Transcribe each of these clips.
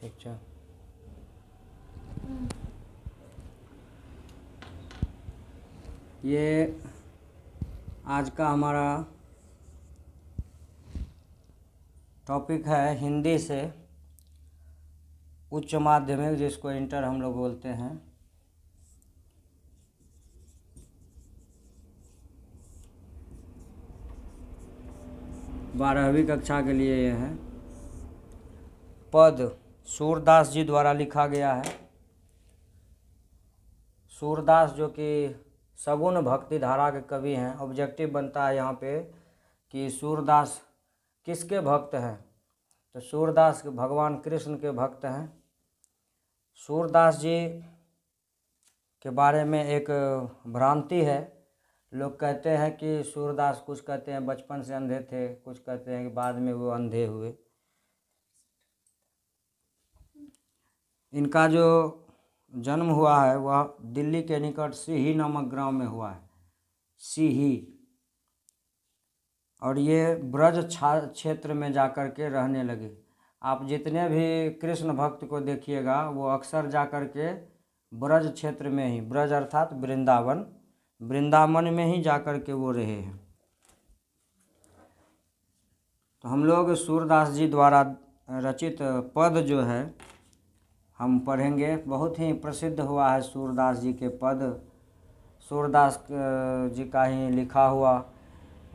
ठीक है। ये आज का हमारा टॉपिक है हिंदी से उच्च माध्यमिक, जिसको इंटर हम लोग बोलते हैं। बारहवीं कक्षा के लिए ये है। पद सूरदास जी द्वारा लिखा गया है। सूरदास जो कि सगुण भक्ति धारा के कवि हैं। ऑब्जेक्टिव बनता है यहाँ पे कि सूरदास किसके भक्त हैं, तो सूरदास भगवान कृष्ण के भक्त हैं। सूरदास जी के बारे में एक भ्रांति है। लोग कहते हैं कि सूरदास, कुछ कहते हैं बचपन से अंधे थे, कुछ कहते हैं कि बाद में वो अंधे हुए। इनका जो जन्म हुआ है वह दिल्ली के निकट सीही नामक ग्राम में हुआ है, सीही। और ये ब्रज क्षेत्र में जाकर के रहने लगे। आप जितने भी कृष्ण भक्त को देखिएगा वो अक्सर जाकर के ब्रज क्षेत्र में ही, ब्रज अर्थात वृंदावन में ही जाकर के वो रहे हैं। तो हम लोग सूरदास जी द्वारा रचित पद जो है हम पढ़ेंगे। बहुत ही प्रसिद्ध हुआ है सूरदास जी के पद। सूरदास जी का ही लिखा हुआ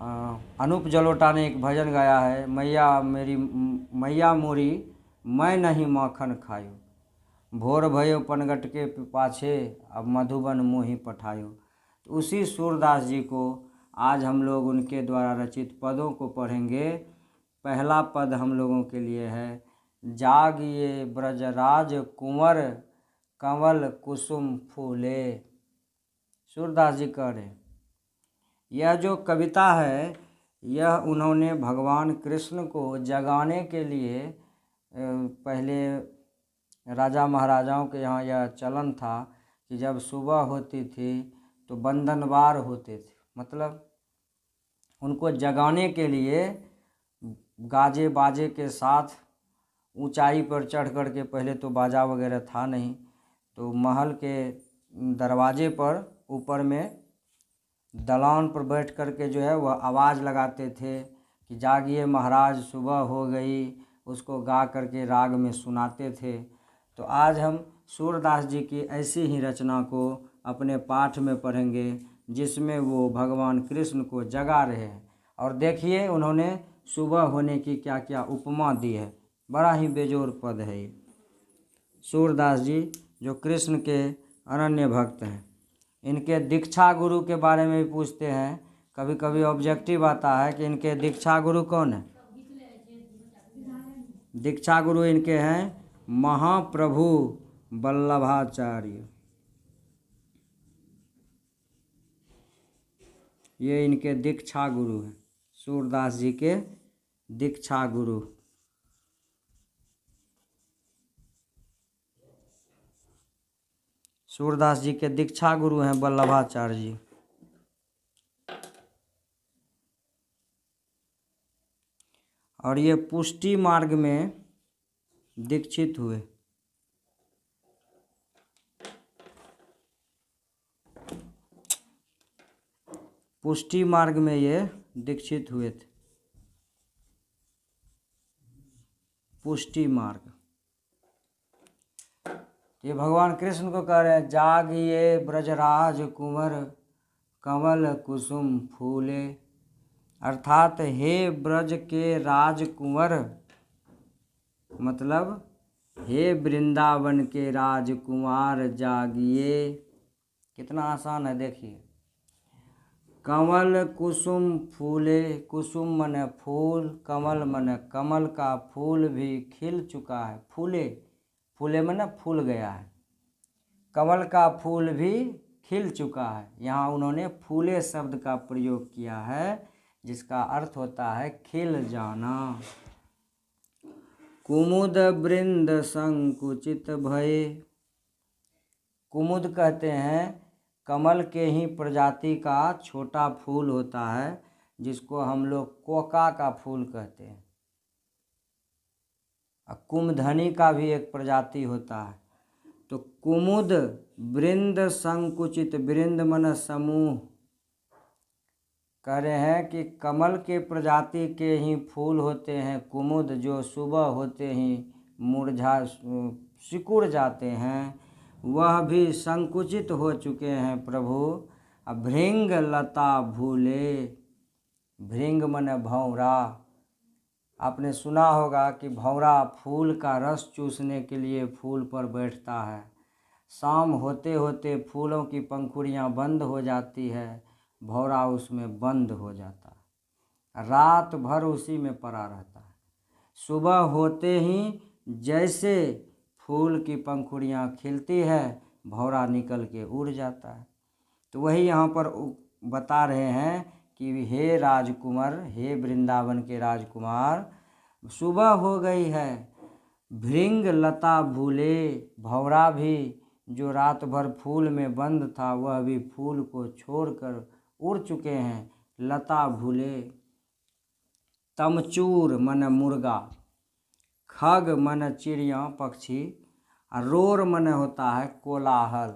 अनूप जलोटा ने एक भजन गाया है, मैया मोरी मैं नहीं माखन खायो, भोर भयो पनगट के पाछे अब मधुबन मोहि पठायो। तो उसी सूरदास जी को आज हम लोग उनके द्वारा रचित पदों को पढ़ेंगे। पहला पद हम लोगों के लिए है, जागिए ब्रजराज कुंवर कंवल कुसुम फूले। सूरदास जी कह रहे हैं, यह जो कविता है यह उन्होंने भगवान कृष्ण को जगाने के लिए, पहले राजा महाराजाओं के यहाँ यह चलन था कि जब सुबह होती थी तो बंधनवार होते थे, मतलब उनको जगाने के लिए गाजे बाजे के साथ ऊंचाई पर चढ़ कर के, पहले तो बाजा वगैरह था नहीं, तो महल के दरवाजे पर ऊपर में दलान पर बैठ कर के जो है वह आवाज़ लगाते थे कि जागिए महाराज सुबह हो गई, उसको गा करके राग में सुनाते थे। तो आज हम सूरदास जी की ऐसी ही रचना को अपने पाठ में पढ़ेंगे जिसमें वो भगवान कृष्ण को जगा रहे हैं। और देखिए उन्होंने सुबह होने की क्या क्या उपमा दी है। बड़ा ही बेजोर पद है ये। सूरदास जी जो कृष्ण के अनन्य भक्त हैं, इनके दीक्षा गुरु के बारे में भी पूछते हैं। कभी कभी ऑब्जेक्टिव आता है कि इनके दीक्षा गुरु कौन है। दीक्षा गुरु इनके हैं महाप्रभु वल्लभाचार्य। ये इनके दीक्षा गुरु हैं, सूरदास जी के दीक्षा गुरु। सूरदास जी के दीक्षा गुरु हैं वल्लभाचार्य जी। और ये पुष्टि मार्ग में दीक्षित हुए। पुष्टि मार्ग में ये दीक्षित हुए थे। पुष्टि मार्ग, ये भगवान कृष्ण को कह रहे हैं, जागिए ब्रजराज कुंवर कंवल कुसुम फूले। अर्थात हे ब्रज के राजकुंवर, मतलब हे वृंदावन के राजकुमार जागिए। कितना आसान है देखिए। कंवल कुसुम फूले, कुसुम मने फूल, कमल मने कमल का फूल भी खिल चुका है। फूले, फूले मने फूल गया है। कमल का फूल भी खिल चुका है। यहाँ उन्होंने फूले शब्द का प्रयोग किया है जिसका अर्थ होता है खिल जाना। कुमुद वृंद संकुचित भये। कुमुद कहते हैं कमल के ही प्रजाति का छोटा फूल होता है जिसको हम लोग कोका का फूल कहते हैं। कुमधनी का भी एक प्रजाति होता है। तो कुमुद वृंद संकुचित, वृंद मन समूह, कह रहे हैं कि कमल के प्रजाति के ही फूल होते हैं कुमुद, जो सुबह होते ही मुरझा सिकुड़ जाते हैं, वह भी संकुचित हो चुके हैं प्रभु। भृंग लता भूले, भृंग मन भौरा। आपने सुना होगा कि भौरा फूल का रस चूसने के लिए फूल पर बैठता है। शाम होते होते फूलों की पंखुड़ियाँ बंद हो जाती है, भौरा उसमें बंद हो जाता है, रात भर उसी में पड़ा रहता है। सुबह होते ही जैसे फूल की पंखुड़ियाँ खिलती है, भौरा निकल के उड़ जाता है। तो वही यहाँ पर बता रहे हैं कि हे राजकुमार, हे वृंदावन के राजकुमार, सुबह हो गई है, भृंग लता भूले, भौरा भी जो रात भर फूल में बंद था वह भी फूल को छोड़कर उड़ चुके हैं, लता भूले। तमचूर मन मुर्गा, खग मन चिड़िया पक्षी, और रोर मन होता है कोलाहल,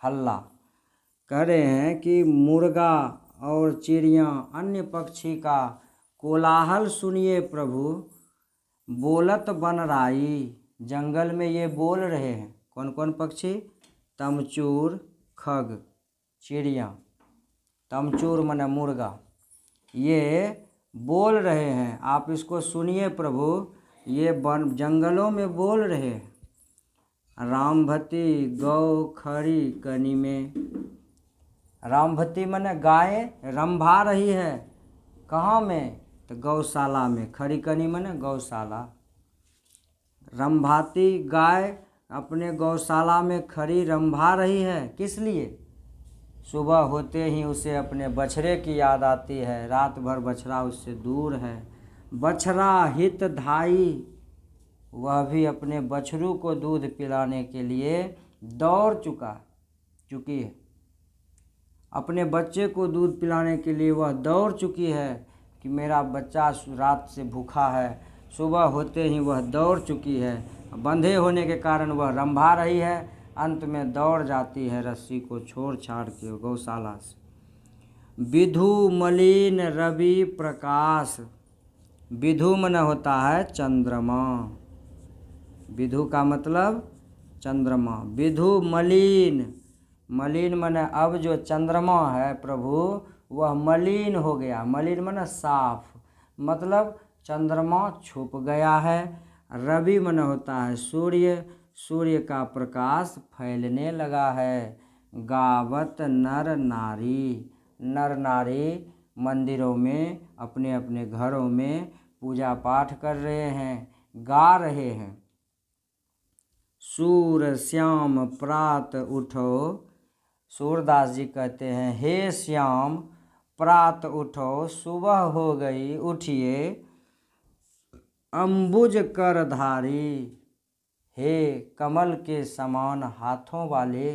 हल्ला। कह रहे हैं कि मुर्गा और चिड़िया अन्य पक्षी का कोलाहल सुनिए प्रभु। बोलत बनराई, जंगल में ये बोल रहे हैं। कौन कौन पक्षी? तमचूर, खग, चिड़िया। तमचूर मन मुर्गा, ये बोल रहे हैं, आप इसको सुनिए प्रभु। ये जंगलों में बोल रहे हैं। रामभती गौ खरी कनी में, रामभती मन गाय रंभा रही है, कहाँ में? तो गौशाला में। खरी कनी मन गौशाला। रंभाती गाय अपने गौशाला में खरी रंभा रही है, किस लिए? सुबह होते ही उसे अपने बछड़े की याद आती है, रात भर बछड़ा उससे दूर है। बछड़ा हित धाई, वह भी अपने बछड़ू को दूध पिलाने के लिए दौड़ चुकी है। अपने बच्चे को दूध पिलाने के लिए वह दौड़ चुकी है कि मेरा बच्चा रात से भूखा है। सुबह होते ही वह दौड़ चुकी है, बंधे होने के कारण वह रंभा रही है, अंत में दौड़ जाती है रस्सी को छोड़ छाड़ के गौशाला से। विधु मलिन रवि प्रकाश, विधु मन होता है चंद्रमा, विधु का मतलब चंद्रमा। विधु मलिन, मलिन मन अब जो चंद्रमा है प्रभु वह मलिन हो गया। मलिन मन साफ, मतलब चंद्रमा छुप गया है। रवि मन होता है सूर्य, सूर्य का प्रकाश फैलने लगा है। गावत नर नारी, नर नारी मंदिरों में अपने अपने घरों में पूजा पाठ कर रहे हैं, गा रहे हैं। सूर श्याम प्रात उठो, सूरदास जी कहते हैं हे श्याम प्रात उठो, सुबह हो गई उठिए। अम्बुज कर धारी, हे कमल के समान हाथों वाले,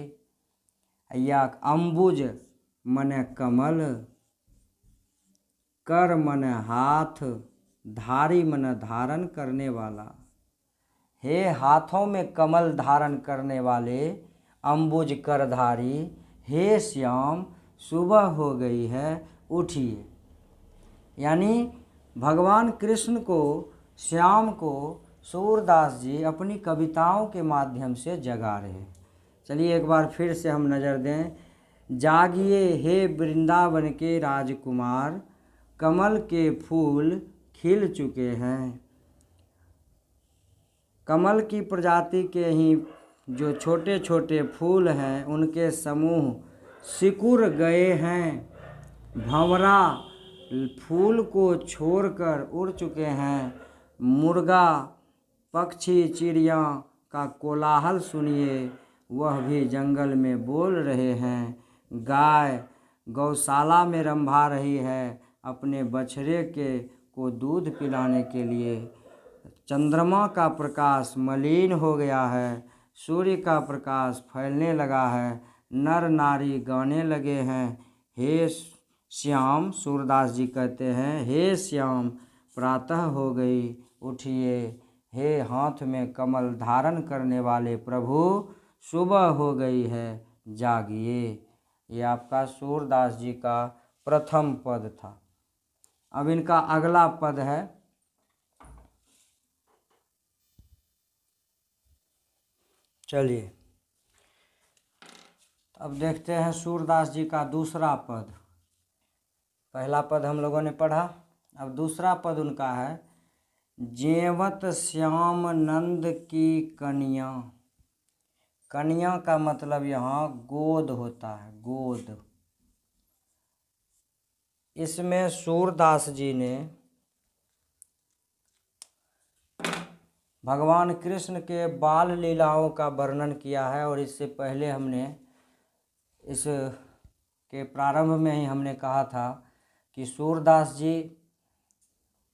या अम्बुज मन कमल, कर मन हाथ, धारी मन धारण करने वाला। हे हाथों में कमल धारण करने वाले, अम्बुज करधारी, हे श्याम सुबह हो गई है उठिए। यानी भगवान कृष्ण को, श्याम को सूरदास जी अपनी कविताओं के माध्यम से जगा रहे हैं। चलिए एक बार फिर से हम नज़र दें। जागिए हे वृंदावन के राजकुमार, कमल के फूल खिल चुके हैं। कमल की प्रजाति के ही जो छोटे छोटे फूल हैं उनके समूह सिकुड़ गए हैं। भंवरा फूल को छोड़कर उड़ चुके हैं। मुर्गा पक्षी चिड़िया का कोलाहल सुनिए, वह भी जंगल में बोल रहे हैं। गाय गौशाला में रंभा रही है अपने बछड़े को दूध पिलाने के लिए। चंद्रमा का प्रकाश मलिन हो गया है, सूर्य का प्रकाश फैलने लगा है। नर नारी गाने लगे हैं हे श्याम, सूरदास जी कहते हैं हे श्याम प्रातः हो गई उठिए। हे हाथ में कमल धारण करने वाले प्रभु, सुबह हो गई है जागिए। ये आपका सूरदास जी का प्रथम पद था। अब इनका अगला पद है, चलिए अब देखते हैं सूरदास जी का दूसरा पद। पहला पद हम लोगों ने पढ़ा, अब दूसरा पद उनका है, जेवत श्याम नंद की कन्या। कन्या का मतलब यहाँ गोद होता है, गोद। इसमें सूरदास जी ने भगवान कृष्ण के बाल लीलाओं का वर्णन किया है। और इससे पहले हमने इस के प्रारंभ में ही हमने कहा था कि सूरदास जी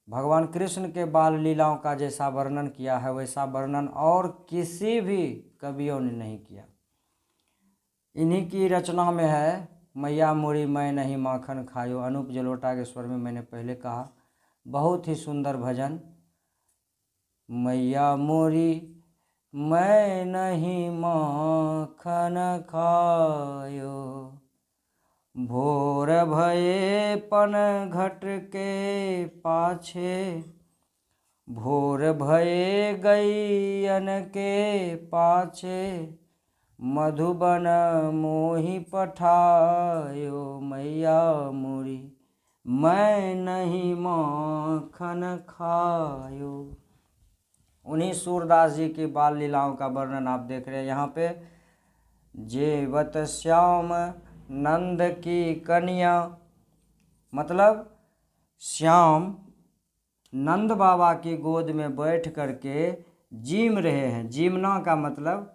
भगवान कृष्ण के बाल लीलाओं का जैसा वर्णन किया है वैसा वर्णन और किसी भी कवियों ने नहीं किया। इन्हीं की रचना में है, मैया मोरी मैं नहीं माखन खायो। अनूप जलोटा के स्वर में मैंने पहले कहा, बहुत ही सुंदर भजन। मैया मोरी मैं नहीं माखन खायो, भोर भये पन घट के पाछे, भोर भये गैयन के पाछे, मधुबन मोहि पठायो। मैया मोरी मैं नहीं माखन खायो। उन्हीं सूरदास जी की बाल लीलाओं का वर्णन आप देख रहे हैं यहाँ पे। जेवत श्याम नंद की कन्या, मतलब श्याम नंद बाबा की गोद में बैठ करके जीम रहे हैं। जीमना का मतलब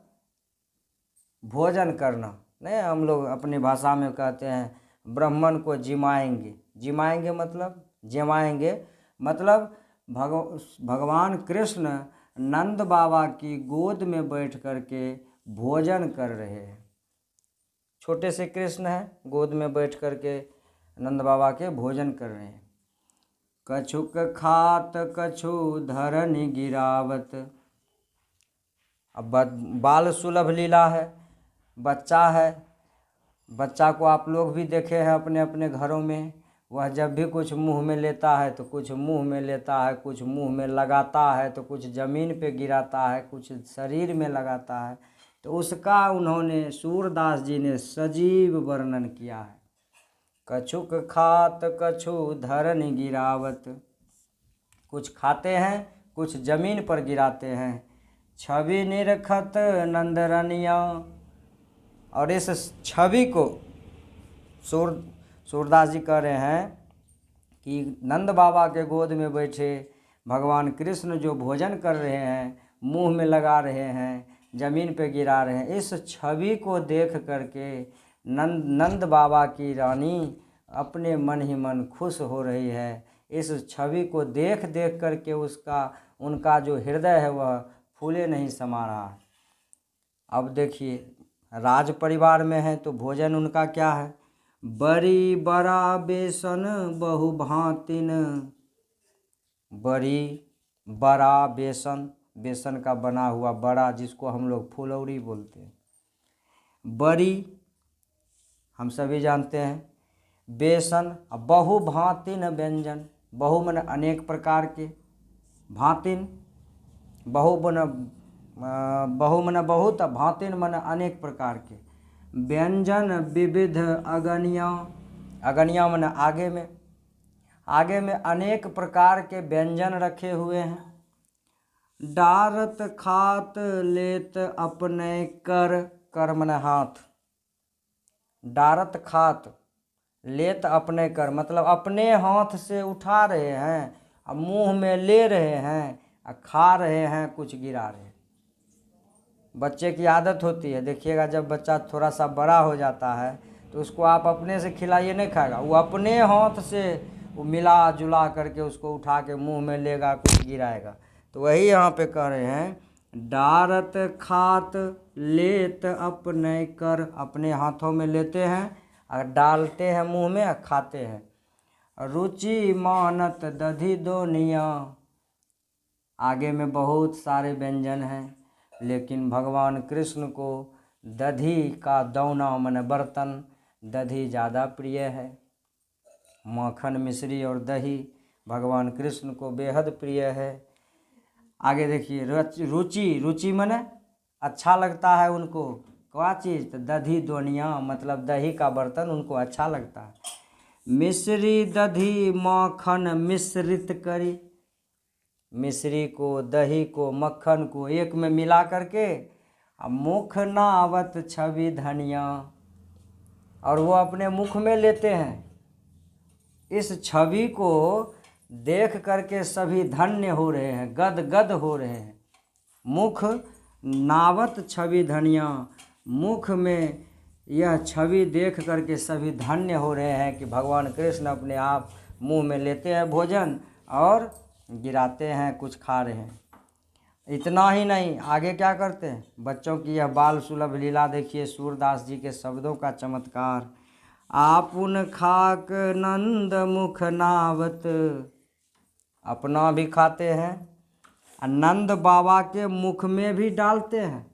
भोजन करना, नहीं हम लोग अपनी भाषा में कहते हैं ब्राह्मण को जिमाएंगे। जिमाएंगे मतलब जमाएंगे, मतलब भगवान कृष्ण नंद बाबा की गोद में बैठ करके भोजन कर रहे हैं। छोटे से कृष्ण हैं, गोद में बैठ करके नंद बाबा के भोजन कर रहे हैं। कछुक खात कछु धरनि गिरावत। अब बाल सुलभ लीला है, बच्चा है, बच्चा को आप लोग भी देखे हैं अपने अपने घरों में। वह जब भी कुछ मुंह में लेता है तो कुछ मुंह में लेता है, कुछ मुंह में लगाता है, तो कुछ ज़मीन पे गिराता है, कुछ शरीर में लगाता है। तो उसका उन्होंने सूरदास जी ने सजीव वर्णन किया है। कछुक खात कछु धरनि गिरावत, कुछ खाते हैं कुछ जमीन पर गिराते हैं। छवि निरखत नंदरनिया, और इस छवि को सूरदास जी कह रहे हैं कि नंद बाबा के गोद में बैठे भगवान कृष्ण जो भोजन कर रहे हैं, मुंह में लगा रहे हैं, ज़मीन पे गिरा रहे हैं, इस छवि को देख करके नंद बाबा की रानी अपने मन ही मन खुश हो रही है। इस छवि को देख देख करके उनका जो हृदय है वह फूले नहीं समा रहा है। अब देखिए, राज परिवार में है तो भोजन उनका क्या है, बड़ी बड़ा बेसन बहु भांतिन। बड़ी बड़ा बेसन, बेसन का बना हुआ बड़ा, जिसको हम लोग फुलौरी बोलते हैं। बड़ी हम सभी जानते हैं, बेसन, बहु भांतिन व्यंजन। बहु मन अनेक प्रकार के, भांतिन बहु मन बहुत, भांतिन मन अनेक प्रकार के व्यंजन विविध अगनिया। अगनिया मन आगे में, आगे में अनेक प्रकार के व्यंजन रखे हुए हैं। डारत खात लेत अपने कर, कर मन हाथ। डारत खात लेत अपने कर, मतलब अपने हाथ से उठा रहे हैं, अब मुंह में ले रहे हैं, खा रहे हैं, कुछ गिरा रहे हैं। बच्चे की आदत होती है, देखिएगा जब बच्चा थोड़ा सा बड़ा हो जाता है तो उसको आप अपने से खिलाइए नहीं खाएगा, वो अपने हाथ से वो मिला जुला करके उसको उठा के मुंह में लेगा, कुछ गिराएगा। तो वही यहाँ पे कह रहे हैं, डारत खात लेत अपने कर, अपने हाथों में लेते हैं और डालते हैं मुंह में और खाते हैं। रुचि मानत दधि दोनिया, आगे में बहुत सारे व्यंजन हैं, लेकिन भगवान कृष्ण को दधी का दौना मन बर्तन, दधी ज़्यादा प्रिय है। माखन मिश्री और दही भगवान कृष्ण को बेहद प्रिय है। आगे देखिए, रुचि, रुचि माने अच्छा लगता है उनको क्या चीज़, तो दधी दोनिया मतलब दही का बर्तन उनको अच्छा लगता है। मिश्री दधी माखन मिश्रित करी, मिश्री को, दही को, मक्खन को एक में मिला करके मुख नावत छवि धनिया, और वो अपने मुख में लेते हैं। इस छवि को देख करके सभी धन्य हो रहे हैं, गद गद हो रहे हैं। मुख नावत छवि धनिया, मुख में यह छवि देख करके सभी धन्य हो रहे हैं कि भगवान कृष्ण अपने आप मुंह में लेते हैं भोजन और गिराते हैं, कुछ खा रहे हैं। इतना ही नहीं, आगे क्या करते हैं, बच्चों की यह बाल सुलभ लीला देखिए, सूरदास जी के शब्दों का चमत्कार। आपुन खाक नंद मुख नावत, अपना भी खाते हैं और नंद बाबा के मुख में भी डालते हैं।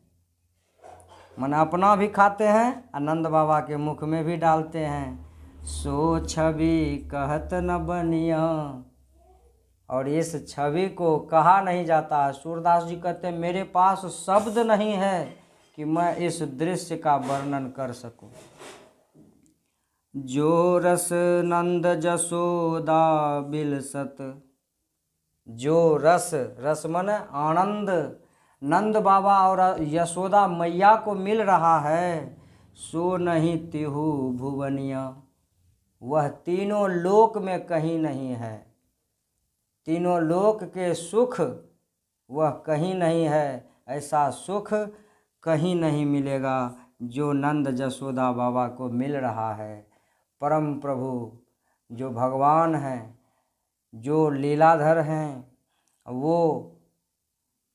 मन अपना भी खाते हैं और नंद बाबा के मुख में भी डालते हैं। सो छवि कहत न बनिया, और इस छवि को कहा नहीं जाता है। सूरदास जी कहते हैं मेरे पास शब्द नहीं है कि मैं इस दृश्य का वर्णन कर सकूं। जो रस नंद जसोदा बिलसत, जो रस, रस मन आनंद नंद बाबा और यशोदा मैया को मिल रहा है, सो नहीं तिहु भुवनिया, वह तीनों लोक में कहीं नहीं है। तीनों लोक के सुख वह कहीं नहीं है, ऐसा सुख कहीं नहीं मिलेगा जो नंद जसोदा बाबा को मिल रहा है। परम प्रभु जो भगवान हैं, जो लीलाधर हैं, वो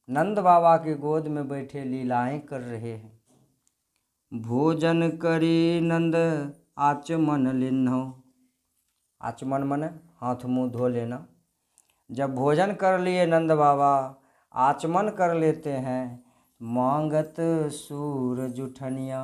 नंद बाबा के गोद में बैठे लीलाएं कर रहे हैं। भोजन करी नंद आचमन लिन्हो, आचमन मन हाथ मुंह धो लेना। जब भोजन कर लिए नंद बाबा, आचमन कर लेते हैं, मांगत सूर जुठनिया।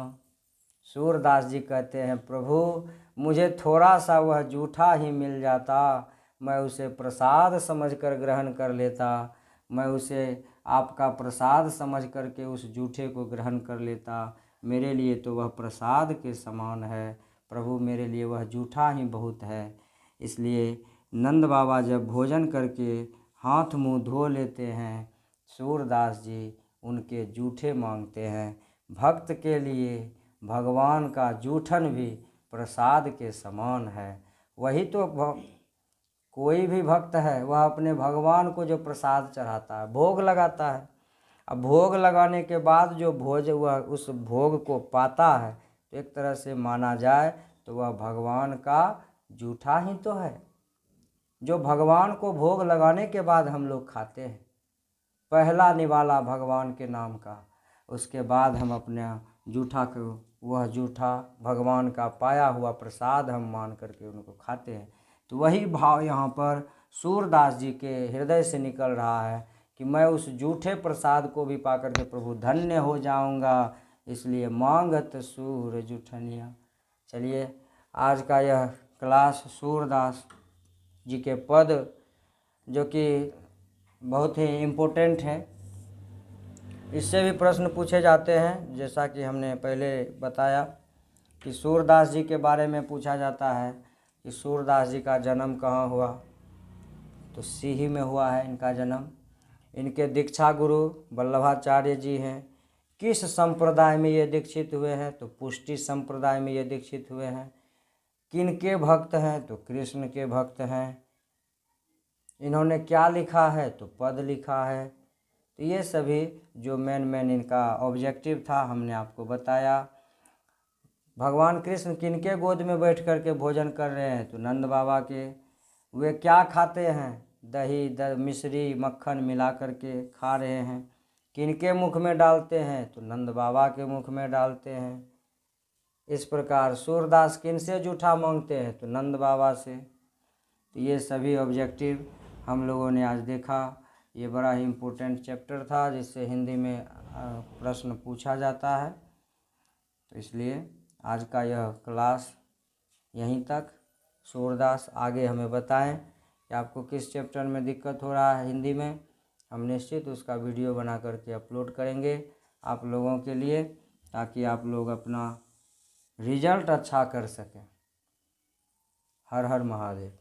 सूरदास जी कहते हैं प्रभु मुझे थोड़ा सा वह जूठा ही मिल जाता, मैं उसे प्रसाद समझकर ग्रहण कर लेता, मैं उसे आपका प्रसाद समझ करके उस जूठे को ग्रहण कर लेता। मेरे लिए तो वह प्रसाद के समान है प्रभु, मेरे लिए वह जूठा ही बहुत है। इसलिए नंद बाबा जब भोजन करके हाथ मुंह धो लेते हैं, सूरदास जी उनके जूठे मांगते हैं। भक्त के लिए भगवान का जूठन भी प्रसाद के समान है। वही तो कोई भी भक्त है वह अपने भगवान को जो प्रसाद चढ़ाता है, भोग लगाता है, अब भोग लगाने के बाद जो भोज वह उस भोग को पाता है, तो एक तरह से माना जाए तो वह भगवान का जूठा ही तो है, जो भगवान को भोग लगाने के बाद हम लोग खाते हैं। पहला निवाला भगवान के नाम का, उसके बाद हम अपने जूठा को, वह जूठा भगवान का पाया हुआ प्रसाद हम मान करके उनको खाते हैं। तो वही भाव यहाँ पर सूरदास जी के हृदय से निकल रहा है कि मैं उस जूठे प्रसाद को भी पा करके प्रभु धन्य हो जाऊंगा, इसलिए मांगत सूर जूठनिया। चलिए आज का यह क्लास सूरदास जी के पद जो कि बहुत ही इम्पोर्टेंट है, इससे भी प्रश्न पूछे जाते हैं। जैसा कि हमने पहले बताया कि सूरदास जी के बारे में पूछा जाता है कि सूरदास जी का जन्म कहाँ हुआ, तो सीही में हुआ है इनका जन्म। इनके दीक्षा गुरु वल्लभाचार्य जी हैं। किस संप्रदाय में ये दीक्षित हुए हैं, तो पुष्टि संप्रदाय में ये दीक्षित हुए हैं। किनके भक्त हैं, तो कृष्ण के भक्त हैं। इन्होंने क्या लिखा है, तो पद लिखा है। तो ये सभी जो मेन इनका ऑब्जेक्टिव था हमने आपको बताया। भगवान कृष्ण किनके गोद में बैठ करके भोजन कर रहे हैं, तो नंद बाबा के। वे क्या खाते हैं, दही मिश्री मक्खन मिला करके खा रहे हैं। किनके मुख में डालते हैं, तो नंद बाबा के मुख में डालते हैं। इस प्रकार सूरदास किनसे जूठा मांगते हैं, तो नंद बाबा से। तो ये सभी ऑब्जेक्टिव हम लोगों ने आज देखा। ये बड़ा ही इम्पोर्टेंट चैप्टर था जिससे हिंदी में प्रश्न पूछा जाता है। तो इसलिए आज का यह क्लास यहीं तक। सूरदास आगे हमें बताएं कि आपको किस चैप्टर में दिक्कत हो रहा है हिंदी में। हम निश्चित उसका वीडियो बना करके अपलोड करेंगे आप लोगों के लिए, ताकि आप लोग अपना रिजल्ट अच्छा कर सकें। हर हर महादेव।